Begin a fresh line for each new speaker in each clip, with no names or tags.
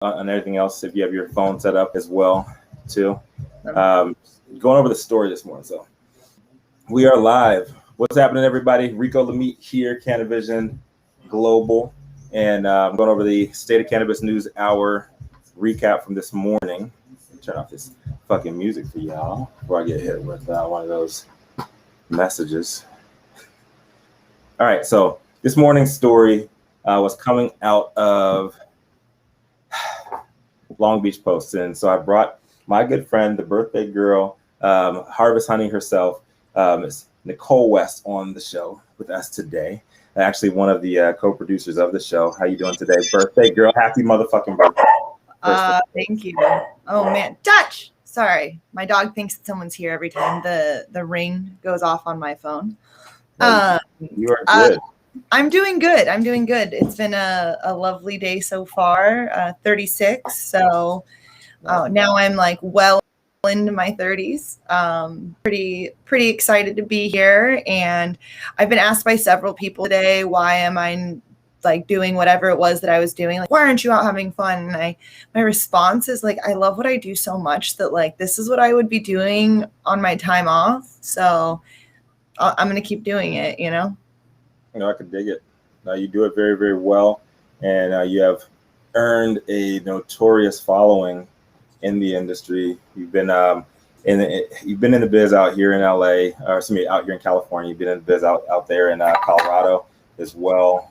and everything else if you have your phone set up as well, too. Going over the story this morning. So we are live. What's happening, everybody? Rico Lamite here, Cannavision Global, and I'm going over the State of Cannabis News Hour recap from this morning. Turn off this fucking music for y'all before I get hit with one of those messages. All right, so this morning's story was coming out of Long Beach Post, and so I brought my good friend, the birthday girl, Harvest Honey herself, Miss Nichole West, on the show with us today. Actually, one of the co-producers of the show. How you doing today, birthday girl? Happy motherfucking birthday!
Thank you. Oh man, Dutch. Sorry, my dog thinks that someone's here every time the ring goes off on my phone.
You are good.
I'm doing good. It's been a lovely day so far. 36. So now I'm like well into my 30s. Pretty excited to be here. And I've been asked by several people today, why am I like doing whatever it was that I was doing? Like, why aren't you out having fun? And my response is like, I love what I do so much that like, this is what I would be doing on my time off. So I'm going to keep doing it, you know?
I could dig it. You do it very, very well. And you have earned a notorious following in the industry. You've been in the biz out here in LA, or excuse me, out here in California. You've been in the biz out there in Colorado as well.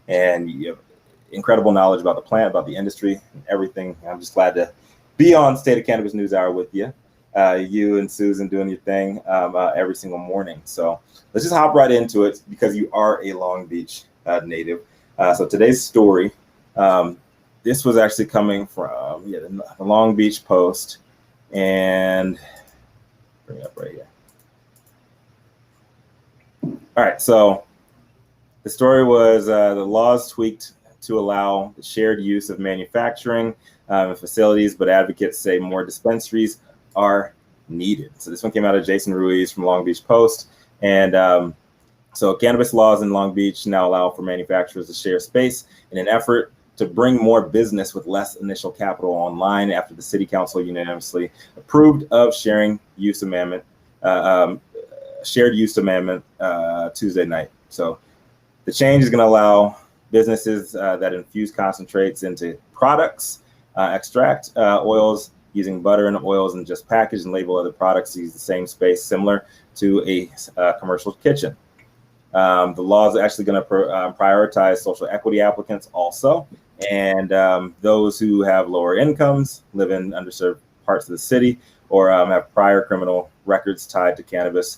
And you have incredible knowledge about the plant, about the industry, and everything. I'm just glad to be on State of Cannabis News Hour with you. You and Susan doing your thing every single morning. So let's just hop right into it because you are a Long Beach native. So today's story, this was actually coming from the Long Beach Post, and bring it up right here. All right, so the story was the laws tweaked to allow the shared use of manufacturing facilities, but advocates say more dispensaries are needed. So this one came out of Jason Ruiz from Long Beach Post. And so cannabis laws in Long Beach now allow for manufacturers to share space in an effort to bring more business with less initial capital online after the city council unanimously approved of shared use amendment Tuesday night. So the change is going to allow businesses that infuse concentrates into products, extract oils using butter and oils, and just package and label other products to use the same space, similar to a commercial kitchen. The law is actually going to prioritize social equity applicants also, and those who have lower incomes, live in underserved parts of the city, or have prior criminal records tied to cannabis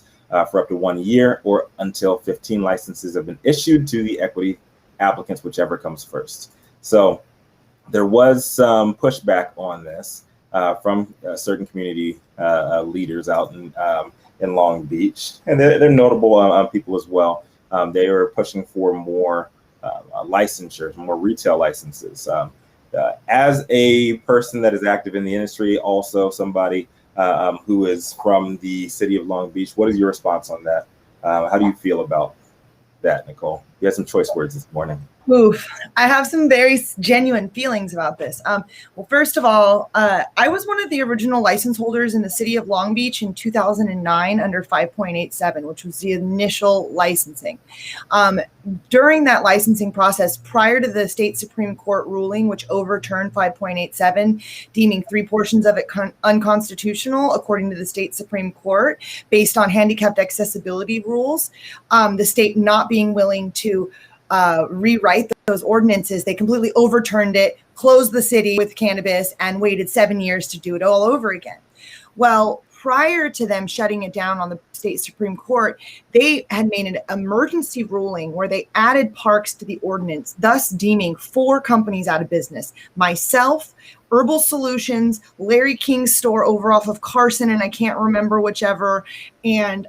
for up to 1 year, or until 15 licenses have been issued to the equity applicants, whichever comes first. So there was some pushback on this from certain community leaders out in Long Beach, and they're notable people as well. They are pushing for more licensures, more retail licenses. As a person that is active in the industry, also somebody who is from the city of Long Beach, what is your response on that? How do you feel about that, Nichole? You had some choice words this morning.
Oof. I have some very genuine feelings about this. Well, first of all, I was one of the original license holders in the city of Long Beach in 2009 under 5.87, which was the initial licensing. During that licensing process, prior to the state Supreme Court ruling, which overturned 5.87, deeming 3 portions of it unconstitutional, according to the state Supreme Court, based on handicapped accessibility rules, the state not being willing to rewrite those ordinances, they completely overturned it, closed the city with cannabis, and waited 7 years to do it all over again. Well, prior to them shutting it down on the state Supreme Court, they had made an emergency ruling where they added parks to the ordinance, thus deeming 4 companies out of business. Myself, Herbal Solutions, Larry King's store over off of Carson, and I can't remember whichever, and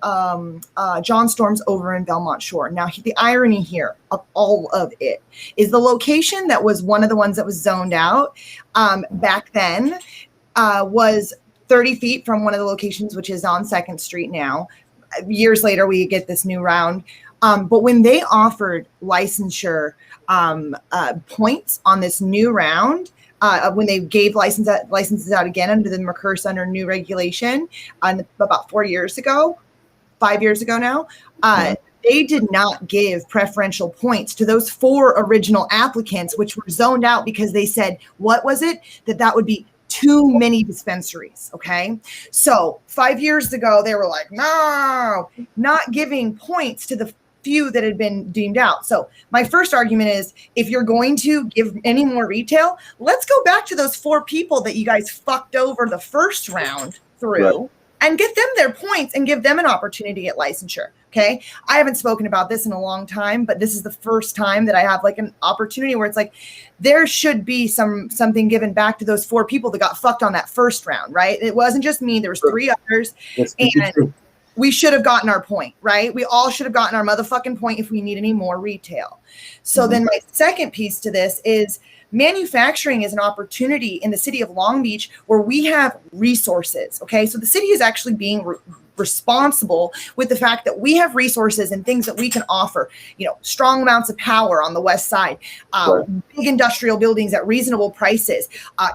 John Storm's over in Belmont Shore. Now, the irony here of all of it is the location that was one of the ones that was zoned out back then was 30 feet from one of the locations, which is on 2nd Street now. Years later, we get this new round. But when they offered licensure points on this new round, when they gave licenses out again under the McCurse under new regulation about 5 years ago now. They did not give preferential points to those 4 original applicants, which were zoned out because they said, what was it? That would be too many dispensaries. Okay. So 5 years ago, they were like, no, not giving points to the few that had been deemed out. So my first argument is, if you're going to give any more retail, let's go back to those 4 people that you guys fucked over the first round through. Right. And get them their points and give them an opportunity to get licensure. Okay. I haven't spoken about this in a long time, but this is the first time that I have like an opportunity where it's like, there should be something given back to those 4 people that got fucked on that first round, right? It wasn't just me. There was 3 others. And we should have gotten our point, right? We all should have gotten our motherfucking point if we need any more retail. So then my second piece to this is, manufacturing is an opportunity in the city of Long Beach where we have resources. Okay. So the city is actually being responsible with the fact that we have resources and things that we can offer, strong amounts of power on the west side, big industrial buildings at reasonable prices,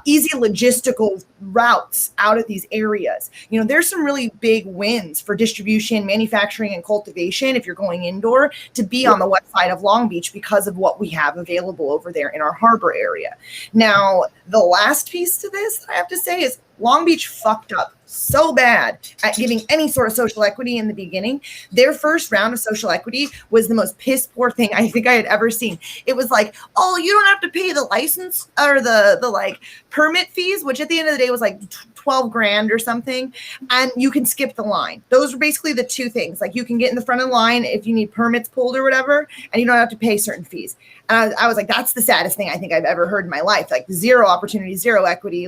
easy logistical routes out of these areas. There's some really big wins for distribution, manufacturing, and cultivation if you're going indoor to be on the west side of Long Beach because of what we have available over there in our harbor area. Now, the last piece to this I have to say is Long Beach fucked up so bad at giving any sort of social equity in the beginning. Their first round of social equity was the most piss poor thing I think I had ever seen. It was like, oh, you don't have to pay the license or the like permit fees, which at the end of the day was like 12 grand or something. And you can skip the line. Those were basically the 2 things. Like you can get in the front of the line if you need permits pulled or whatever, and you don't have to pay certain fees. And I was like, that's the saddest thing I think I've ever heard in my life. Like 0 opportunity, 0 equity.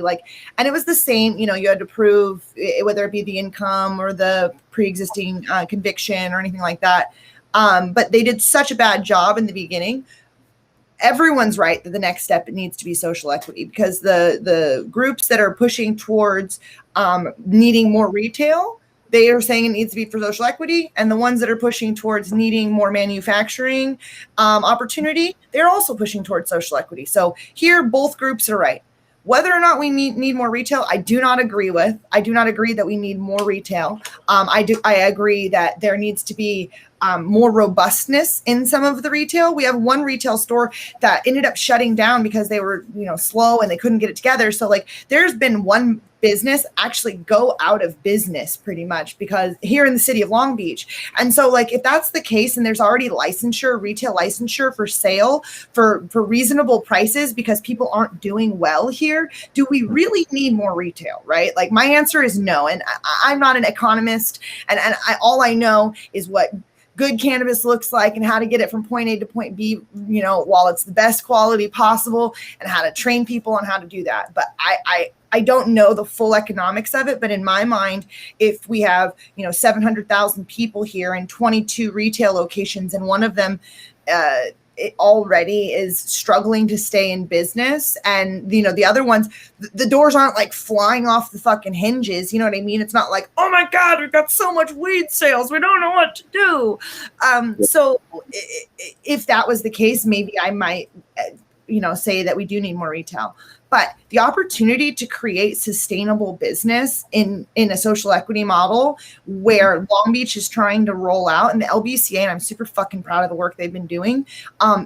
And it was the same, you had to prove whether it be the income or the pre-existing conviction or anything like that. But they did such a bad job in the beginning. Everyone's right that the next step needs to be social equity, because the groups that are pushing towards needing more retail, they are saying it needs to be for social equity. And the ones that are pushing towards needing more manufacturing opportunity, they're also pushing towards social equity. So here, both groups are right. Whether or not we need more retail, I do not agree with. I do not agree that we need more retail. I agree that there needs to be more robustness in some of the retail. We have one retail store that ended up shutting down because they were, slow and they couldn't get it together. So there's been one business actually go out of business pretty much because here in the city of Long Beach. And so if that's the case and there's already retail licensure for sale for reasonable prices because people aren't doing well here, do we really need more retail, right? My answer is no. And I'm not an economist and all I know is what good cannabis looks like and how to get it from point A to point B, while it's the best quality possible, and how to train people on how to do that. But I don't know the full economics of it, but in my mind, if we have, 700,000 people here and 22 retail locations, and one of them it already is struggling to stay in business, and the other ones, the doors aren't flying off the fucking hinges, you know what I mean? It's not like, oh my God, we've got so much weed sales, we don't know what to do. So if that was the case, maybe I might say that we do need more retail. But the opportunity to create sustainable business in a social equity model where Long Beach is trying to roll out, and the LBCA, and I'm super fucking proud of the work they've been doing.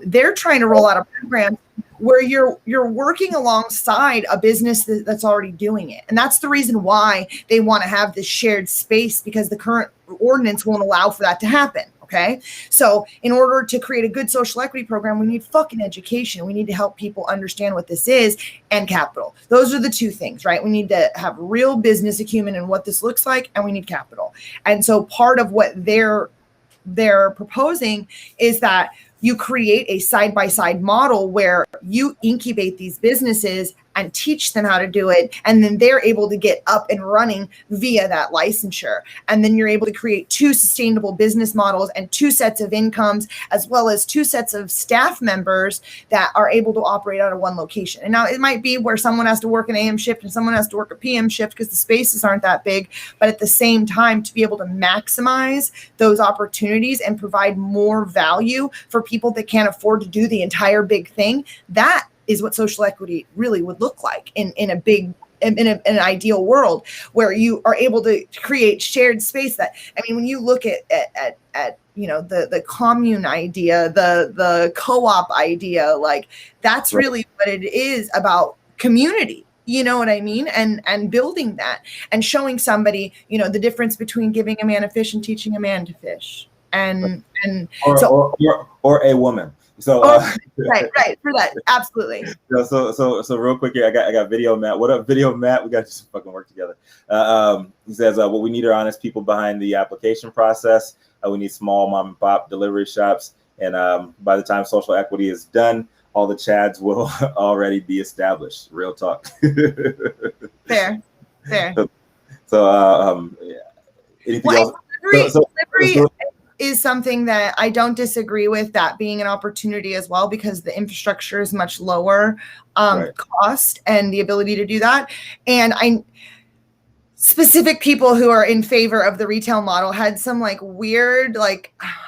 They're trying to roll out a program where you're working alongside a business that's already doing it. And that's the reason why they want to have this shared space, because the current ordinance won't allow for that to happen. Okay. So in order to create a good social equity program, we need fucking education. We need to help people understand what this is, and capital. Those are the 2 things, right? We need to have real business acumen and what this looks like, and we need capital. And so part of what they're proposing is that you create a side-by-side model where you incubate these businesses and teach them how to do it. And then they're able to get up and running via that licensure. And then you're able to create 2 sustainable business models and 2 sets of incomes, as well as 2 sets of staff members that are able to operate out of one location. And now it might be where someone has to work an AM shift and someone has to work a PM shift because the spaces aren't that big. But at the same time, to be able to maximize those opportunities and provide more value for people that can't afford to do the entire big thing, that is what social equity really would look like in an ideal world, where you are able to create shared space. That, I mean, when you look at the commune idea, the co-op idea, like that's really what it is about, community. You know what I mean? And building that and showing somebody, the difference between giving a man a fish and teaching a man to fish.
Or a woman. So
right for that, absolutely.
So real quick here, I got Video Matt. What up, Video Matt? We got to just fucking work together. He says, "What we need are honest people behind the application process. We need small mom and pop delivery shops, and by the time social equity is done, all the Chads will already be established." Real talk.
Fair.
So anything else?
Delivery is something that I don't disagree with, that being an opportunity as well, because the infrastructure is much lower cost and the ability to do that. And specific people who are in favor of the retail model had some like weird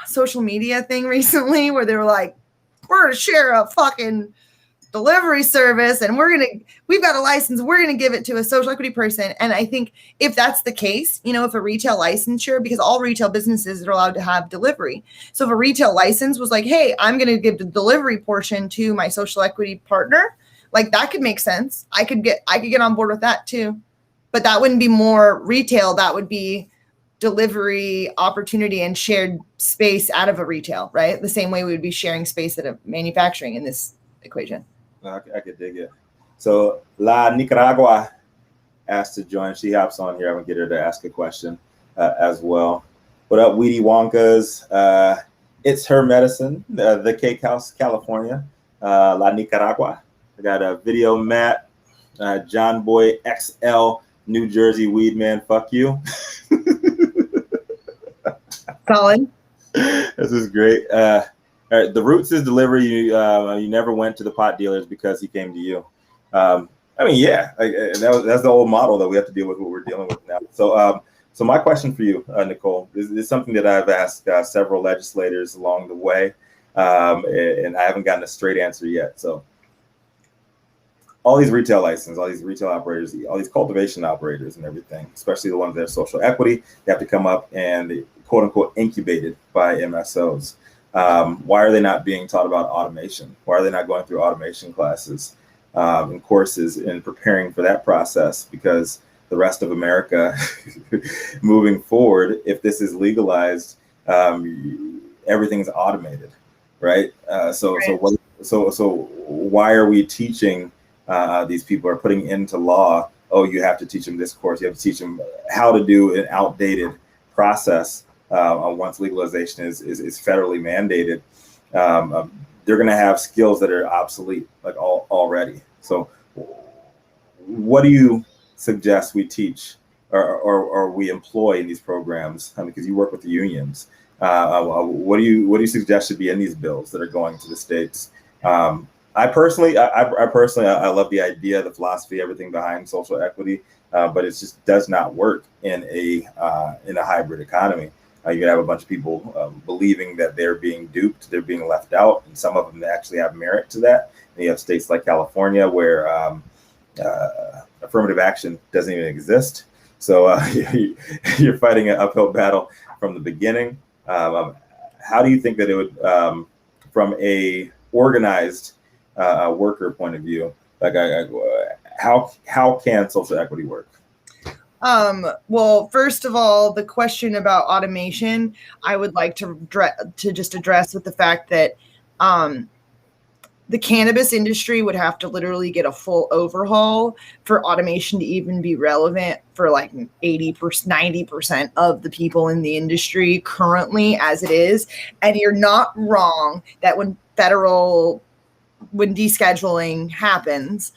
social media thing recently where they were like, we're going to share a fucking delivery service and we've got a license, we're going to give it to a social equity person. And I think if that's the case, if a retail licensure, because all retail businesses are allowed to have delivery. So if a retail license was like, hey, I'm going to give the delivery portion to my social equity partner, like that could make sense. I could get on board with that too, but that wouldn't be more retail. That would be delivery opportunity and shared space out of a retail, right? The same way we would be sharing space at a manufacturing in this equation.
I could dig it. So La Nicaragua asked to join. She hops on here. I'm gonna get her to ask a question as well. What up, Weedy Wonkas? It's her medicine, the Cake House, California. La Nicaragua. I got a Video Matt, John Boy XL, New Jersey Weed Man. Fuck you.
Solid.
This is great. All right, the roots is delivery. You never went to the pot dealers because he came to you. I mean, yeah, that's the old model that we have to deal with what we're dealing with now. So my question for you, Nichole, is something that I've asked several legislators along the way, and I haven't gotten a straight answer yet. So all these retail licenses, all these retail operators, all these cultivation operators and everything, especially the ones that are social equity, they have to come up and quote unquote incubated by MSOs. Why are they not being taught about automation? Why are they not going through automation classes and courses and preparing for that process? Because the rest of America moving forward, if this is legalized, everything's automated, right? So why are we teaching these people, are putting into law, oh, you have to teach them this course, you have to teach them how to do an outdated process once legalization is federally mandated. They're going to have skills that are obsolete, already. So what do you suggest we teach or we employ in these programs? Because you work with the unions. What do you suggest should be in these bills that are going to the states? I personally love the idea, the philosophy, everything behind social equity, but it just does not work in a hybrid economy. You could have a bunch of people believing that they're being duped, they're being left out, and some of them actually have merit to that. And you have states like California where affirmative action doesn't even exist. So you're fighting an uphill battle from the beginning. How do you think that it would, from a organized worker point of view, how can social equity work?
Well, first of all, the question about automation, I would like to just address with the fact that the cannabis industry would have to literally get a full overhaul for automation to even be relevant for like 80%, 90% of the people in the industry currently as it is. And you're not wrong that when descheduling happens,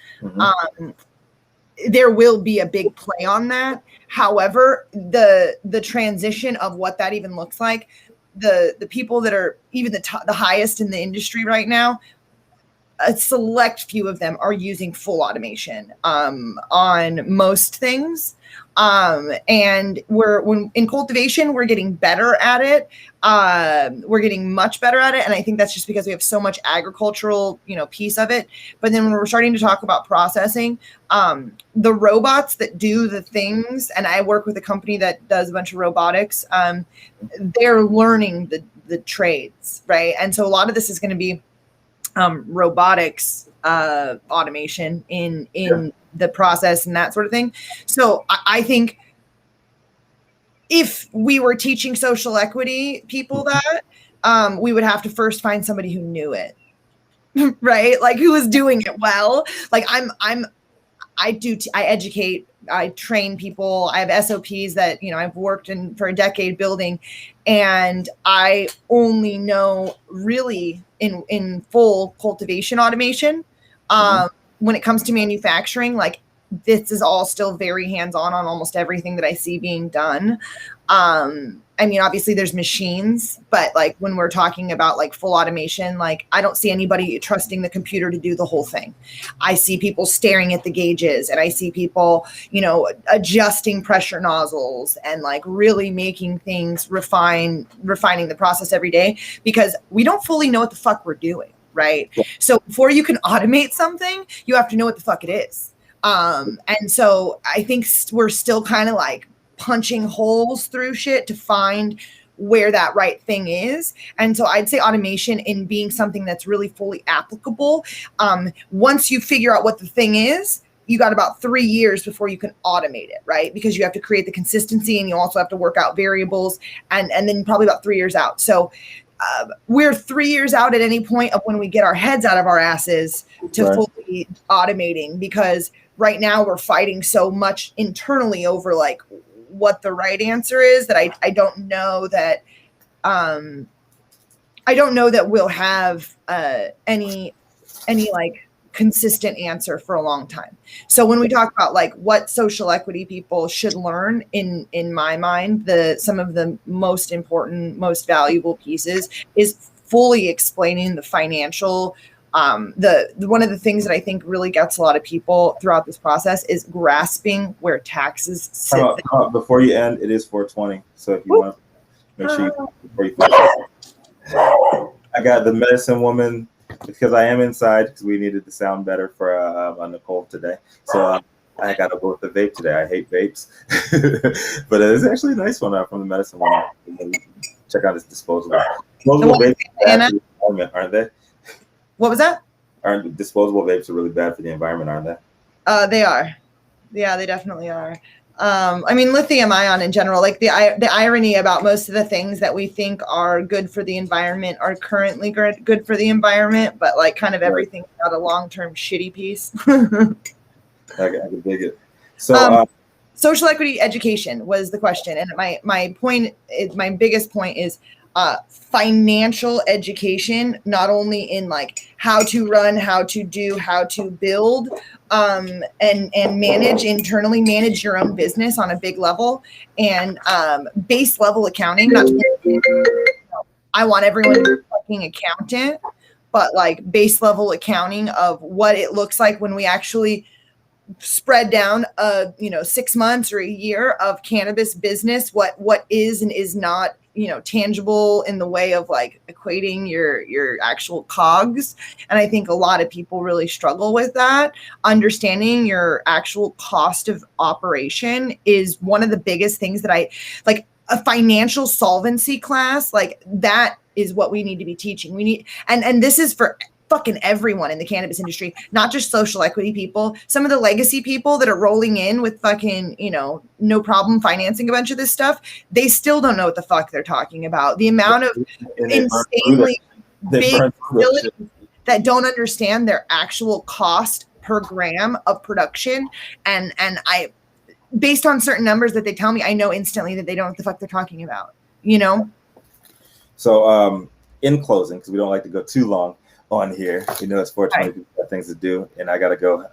there will be a big play on that. However, the transition of what that even looks like, the people that are even the highest in the industry right now, a select few of them are using full automation on most things. And when in cultivation, we're getting better at it. We're getting much better at it. And I think that's just because we have so much agricultural, piece of it. But then when we're starting to talk about processing, the robots that do the things, and I work with a company that does a bunch of robotics, they're learning the trades, right? And so a lot of this is going to be robotics automation in the process and that sort of thing. So I think if we were teaching social equity people that, we would have to first find somebody who knew it, right? Like who was doing it well. Like I educate, I train people. I have SOPs that, I've worked in for a decade building, and I only know really in full cultivation automation. When it comes to manufacturing, like this is all still very hands-on on almost everything that I see being done. I mean, obviously there's machines, but like when we're talking about like full automation, like I don't see anybody trusting the computer to do the whole thing. I see people staring at the gauges, and I see people, adjusting pressure nozzles and like really making things refining the process every day, because we don't fully know what the fuck we're doing. Right. So before you can automate something, you have to know what the fuck it is. And so I think we're still kind of like punching holes through shit to find where that right thing is. And so I'd say automation in being something that's really fully applicable. Once you figure out what the thing is, you got about 3 years before you can automate it, right? Because you have to create the consistency, and you also have to work out variables, and then probably about 3 years out. So we're 3 years out at any point of when we get our heads out of our asses to fully automating, because right now we're fighting so much internally over like what the right answer is that I don't know that we'll have any like consistent answer for a long time. So when we talk about like what social equity people should learn, in my mind, some of the most important, most valuable pieces is fully explaining the financial. One of the things that I think really gets a lot of people throughout this process is grasping where taxes sit.
Before you end, it is 4:20. So if you want to make sure before you finish. I got the medicine woman, because I am inside, because we needed to sound better for Nichole today. So I got to go with the vape today. I hate vapes, but it's actually a nice one from the medicine woman. Check out this disposable. Disposable vapes are bad for the environment, aren't they?
What was that?
Aren't disposable vapes are really bad for the environment, aren't they?
They are. Yeah, they definitely are. I mean, lithium ion in general, like the irony about most of the things that we think are good for the environment are currently good for the environment, but like kind of everything's got a long-term shitty piece.
I can dig it. So
social equity education was the question. And my biggest point is financial education, not only in like how to run, how to do, how to build, and manage your own business on a big level, and base level accounting. I want everyone to be a fucking accountant, but like base level accounting of what it looks like when we actually spread down 6 months or a year of cannabis business, what is and is not tangible in the way of like equating your actual cogs. And I think a lot of people really struggle with that. Understanding your actual cost of operation is one of the biggest things that I like. A financial solvency class, like that is what we need to be teaching. We need, and this is for fucking everyone in the cannabis industry, not just social equity people. Some of the legacy people that are rolling in with fucking, no problem financing a bunch of this stuff, they still don't know what the fuck they're talking about. The amount of insanely big facilities that don't understand their actual cost per gram of production. And I, based on certain numbers that they tell me, I know instantly that they don't know what the fuck they're talking about,
So in closing, because we don't like to go too long on here, it's 4:20, people got things to do, and I gotta go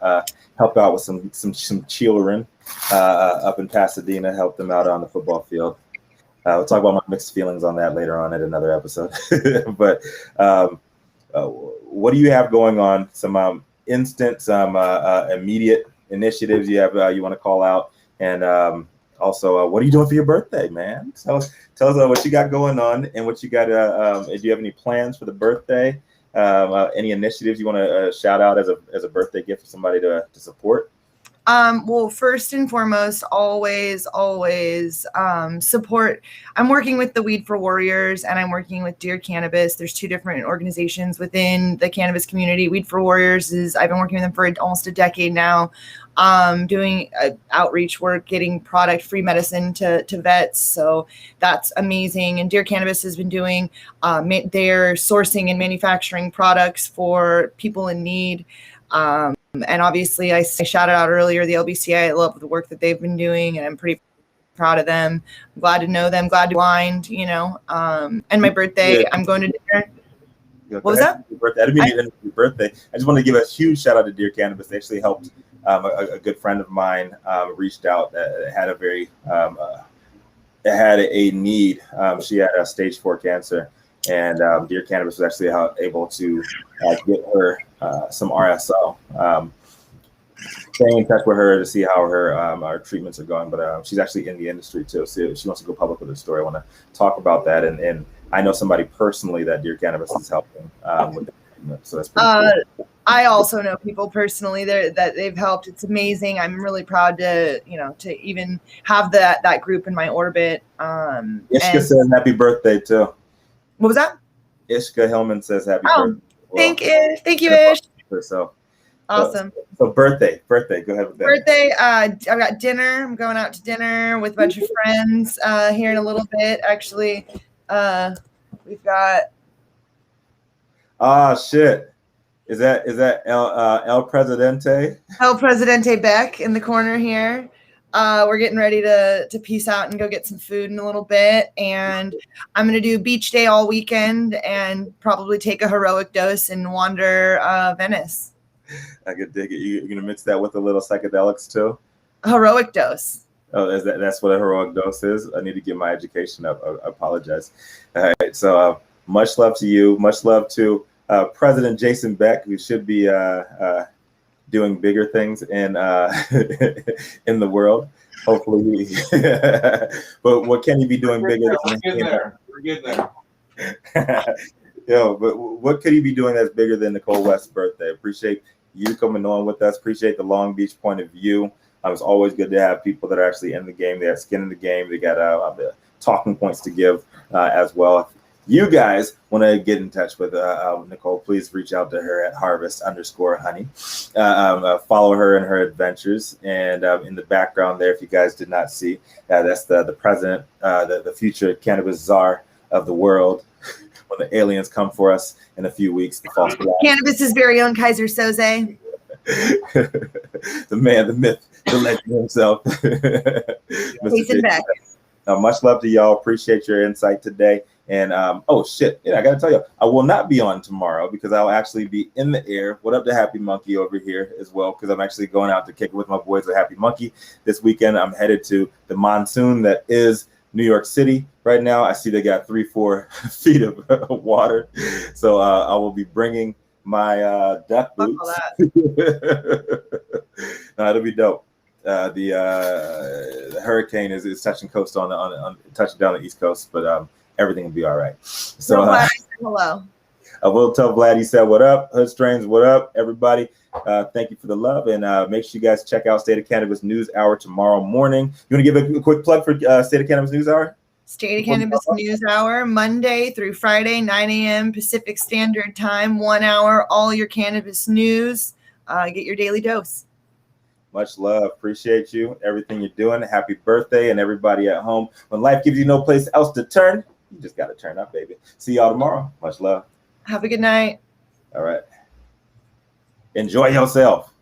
help out with some children up in Pasadena, help them out on the football field. We'll talk about my mixed feelings on that later on at another episode. But what do you have going on? Some instant, some immediate initiatives you have you want to call out, and also what are you doing for your birthday, man? So tell us what you got going on and what you got. Do you have any plans for the birthday? Any initiatives you want to shout out as a birthday gift for somebody to support?
Well, first and foremost, always support. I'm working with the Weed for Warriors and I'm working with Dear Cannabis. There's two different organizations within the cannabis community. Weed for Warriors I've been working with them for almost a decade now, doing outreach work, getting product, free medicine to vets. So that's amazing. And Dear Cannabis has been doing, they're sourcing and manufacturing products for people in need. And obviously I shouted out earlier the LBCA. I love the work that they've been doing and I'm pretty proud of them. I'm glad to know them, glad to be blind, and my birthday, I'm going to dinner. What was that?
I didn't mean to end your birthday. I just want to give a huge shout out to Dear Cannabis. They actually helped a good friend of mine reached out that had a very had a need. She had a stage 4 cancer. And Dear Cannabis was actually able to get her some RSO. Staying in touch with her to see how her treatments are going, but she's actually in the industry too, so she wants to go public with her story. I want to talk about that, and I know somebody personally that Dear Cannabis is helping with the treatment, so that's pretty cool.
I also know people personally that they've helped. It's amazing. I'm really proud to to even have that group in my orbit.
Ishka said happy birthday too.
What was that?
Ishka Hillman says happy birthday.
Thank you, Ish.
So
awesome.
So birthday. Go ahead with that.
Birthday. I've got dinner. I'm going out to dinner with a bunch of friends here in a little bit. Actually, we've got.
Shit. Is that El Presidente?
El Presidente Beck in the corner here. We're getting ready to peace out and go get some food in a little bit. And I'm going to do beach day all weekend and probably take a heroic dose and wander Venice.
I could dig it. You're going to mix that with a little psychedelics too?
A heroic dose.
Oh, that's what a heroic dose is? I need to get my education up. I apologize. All right. So much love to you. Much love to President Jason Beck, who should be doing bigger things in in the world, hopefully. But what can he be doing bigger?
We're getting there.
But what could he be doing that's bigger than Nichole West's birthday? Appreciate you coming on with us. Appreciate the Long Beach point of view. It's always good to have people that are actually in the game. They have skin in the game. They got the talking points to give as well. You guys want to get in touch with Nichole, please reach out to her at harvest_honey. Follow her in her adventures. And in the background there, if you guys did not see, that's the president, the future cannabis czar of the world. When the aliens come for us in a few weeks, the false flag.
Cannabis's very own Kaiser Soze.
The man, the myth, the legend himself.
Jason Beck.
Much love to y'all. Appreciate your insight today. And oh shit, I gotta tell you, I will not be on tomorrow because I'll actually be in the air. What up to Happy Monkey over here as well? Because I'm actually going out to kick it with my boys at Happy Monkey this weekend. I'm headed to the monsoon that is New York City right now. I see they got 3-4 feet of water, so I will be bringing my duck boots. No, it'll be dope. The hurricane is touching coast on touching down the East Coast, but everything will be all right. So
hello.
I will tell Vlad he said what up. Hood Strains, what up, everybody? Thank you for the love, and make sure you guys check out State of Cannabis News Hour tomorrow morning. You want to give a quick plug for State of Cannabis News Hour?
State of Cannabis News Hour, Monday through Friday, 9 a.m. Pacific Standard Time, 1 hour, all your cannabis news. Get your daily dose.
Much love. Appreciate you. Everything you're doing. Happy birthday, and everybody at home. When life gives you no place else to turn, you just got to turn up, baby. See y'all tomorrow. Much love.
Have a good night.
All right. Enjoy yourself.